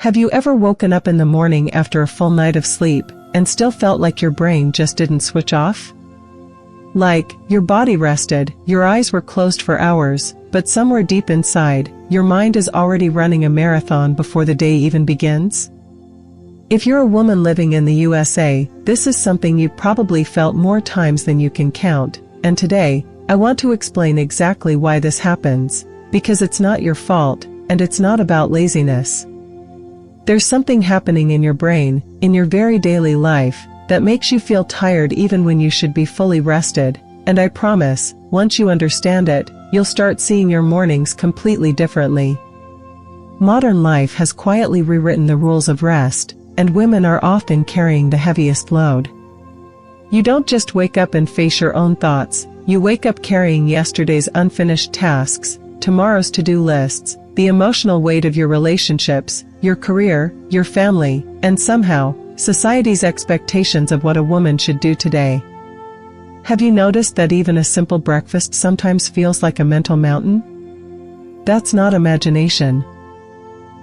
Have you ever woken up in the morning after a full night of sleep and still felt like your brain just didn't switch off? Like, your body rested, your eyes were closed for hours, but somewhere deep inside, your mind is already running a marathon before the day even begins? If you're a woman living in the USA, this is something you've probably felt more times than you can count, and today, I want to explain exactly why this happens, because it's not your fault, and it's not about laziness. There's something happening in your brain, in your very daily life, that makes you feel tired even when you should be fully rested, and I promise, once you understand it, you'll start seeing your mornings completely differently. Modern life has quietly rewritten the rules of rest, and women are often carrying the heaviest load. You don't just wake up and face your own thoughts, you wake up carrying yesterday's unfinished tasks, tomorrow's to-do lists, the emotional weight of your relationships, your career, your family, and somehow, society's expectations of what a woman should do today. Have you noticed that even a simple breakfast sometimes feels like a mental mountain? That's not imagination.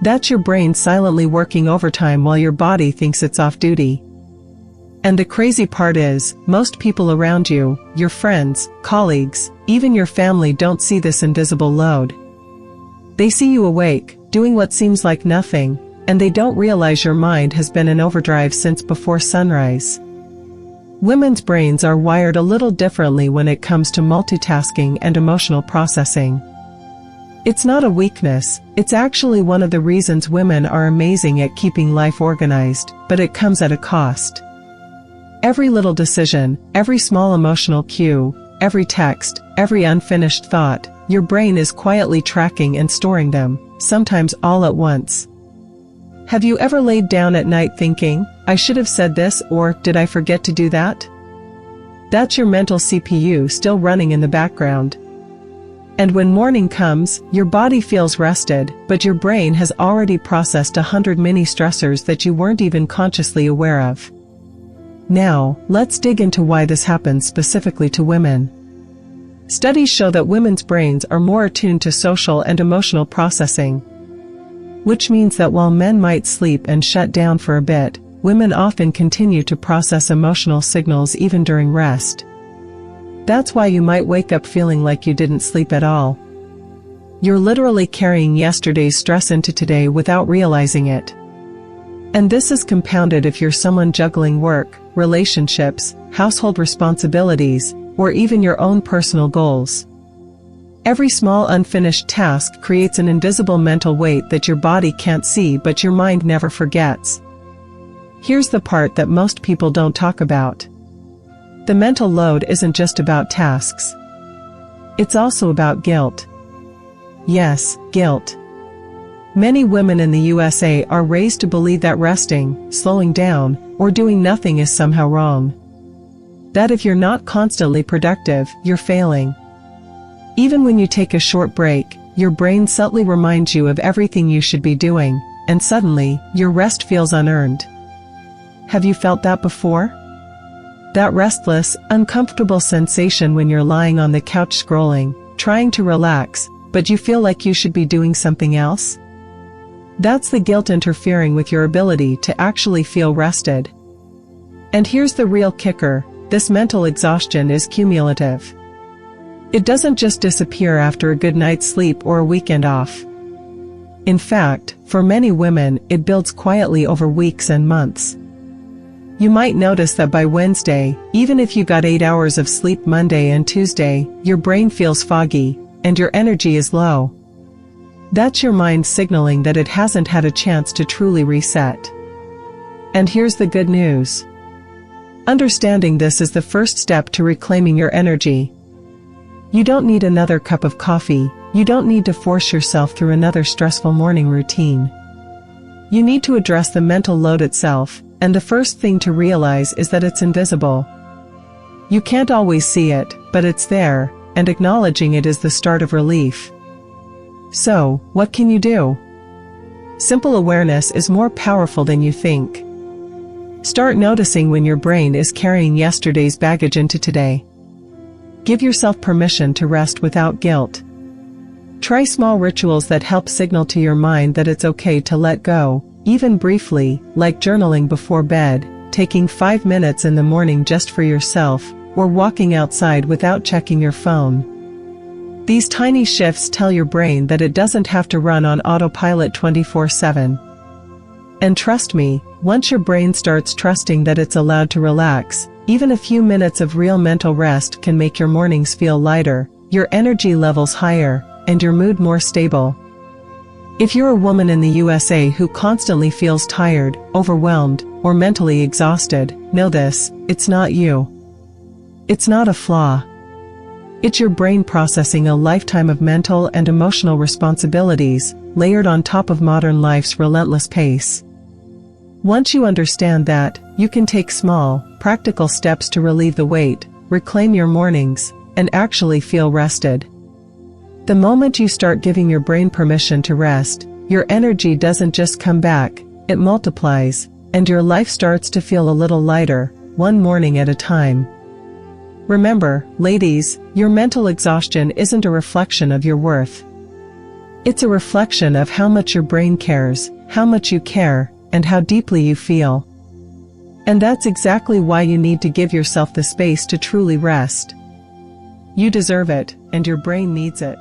That's your brain silently working overtime while your body thinks it's off duty. And the crazy part is, most people around you, your friends, colleagues, even your family don't see this invisible load. They see you awake, doing what seems like nothing, and they don't realize your mind has been in overdrive since before sunrise. Women's brains are wired a little differently when it comes to multitasking and emotional processing. It's not a weakness, it's actually one of the reasons women are amazing at keeping life organized, but it comes at a cost. Every little decision, every small emotional cue, every text, every unfinished thought, your brain is quietly tracking and storing them, sometimes all at once. Have you ever laid down at night thinking, I should have said this, or did I forget to do that? That's your mental CPU still running in the background. And when morning comes, your body feels rested, but your brain has already processed 100 mini stressors that you weren't even consciously aware of. Now, let's dig into why this happens specifically to women. Studies show that women's brains are more attuned to social and emotional processing, which means that while men might sleep and shut down for a bit, women often continue to process emotional signals even during rest. That's why you might wake up feeling like you didn't sleep at all. You're literally carrying yesterday's stress into today without realizing it. And this is compounded if you're someone juggling work, relationships, household responsibilities, or even your own personal goals. Every small unfinished task creates an invisible mental weight that your body can't see but your mind never forgets. Here's the part that most people don't talk about. The mental load isn't just about tasks. It's also about guilt. Yes, guilt. Many women in the USA are raised to believe that resting, slowing down, or doing nothing is somehow wrong. That if you're not constantly productive, you're failing. Even when you take a short break, your brain subtly reminds you of everything you should be doing, and suddenly, your rest feels unearned. Have you felt that before? That restless, uncomfortable sensation when you're lying on the couch scrolling, trying to relax, but you feel like you should be doing something else? That's the guilt interfering with your ability to actually feel rested. And here's the real kicker, this mental exhaustion is cumulative. It doesn't just disappear after a good night's sleep or a weekend off. In fact, for many women, it builds quietly over weeks and months. You might notice that by Wednesday, even if you got 8 hours of sleep Monday and Tuesday, your brain feels foggy, and your energy is low. That's your mind signaling that it hasn't had a chance to truly reset. And here's the good news. Understanding this is the first step to reclaiming your energy. You don't need another cup of coffee, you don't need to force yourself through another stressful morning routine. You need to address the mental load itself, and the first thing to realize is that it's invisible. You can't always see it, but it's there, and acknowledging it is the start of relief. So, what can you do? Simple awareness is more powerful than you think. Start noticing when your brain is carrying yesterday's baggage into today. Give yourself permission to rest without guilt. Try small rituals that help signal to your mind that it's okay to let go, even briefly, like journaling before bed, taking 5 minutes in the morning just for yourself, or walking outside without checking your phone. These tiny shifts tell your brain that it doesn't have to run on autopilot 24/7. And trust me, once your brain starts trusting that it's allowed to relax, even a few minutes of real mental rest can make your mornings feel lighter, your energy levels higher, and your mood more stable. If you're a woman in the USA who constantly feels tired, overwhelmed, or mentally exhausted, know this: it's not you. It's not a flaw. It's your brain processing a lifetime of mental and emotional responsibilities, layered on top of modern life's relentless pace. Once you understand that, you can take small, practical steps to relieve the weight, reclaim your mornings, and actually feel rested. The moment you start giving your brain permission to rest, your energy doesn't just come back, it multiplies, and your life starts to feel a little lighter, one morning at a time. Remember, ladies, your mental exhaustion isn't a reflection of your worth. It's a reflection of how much your brain cares, how much you care, and how deeply you feel. And that's exactly why you need to give yourself the space to truly rest. You deserve it, and your brain needs it.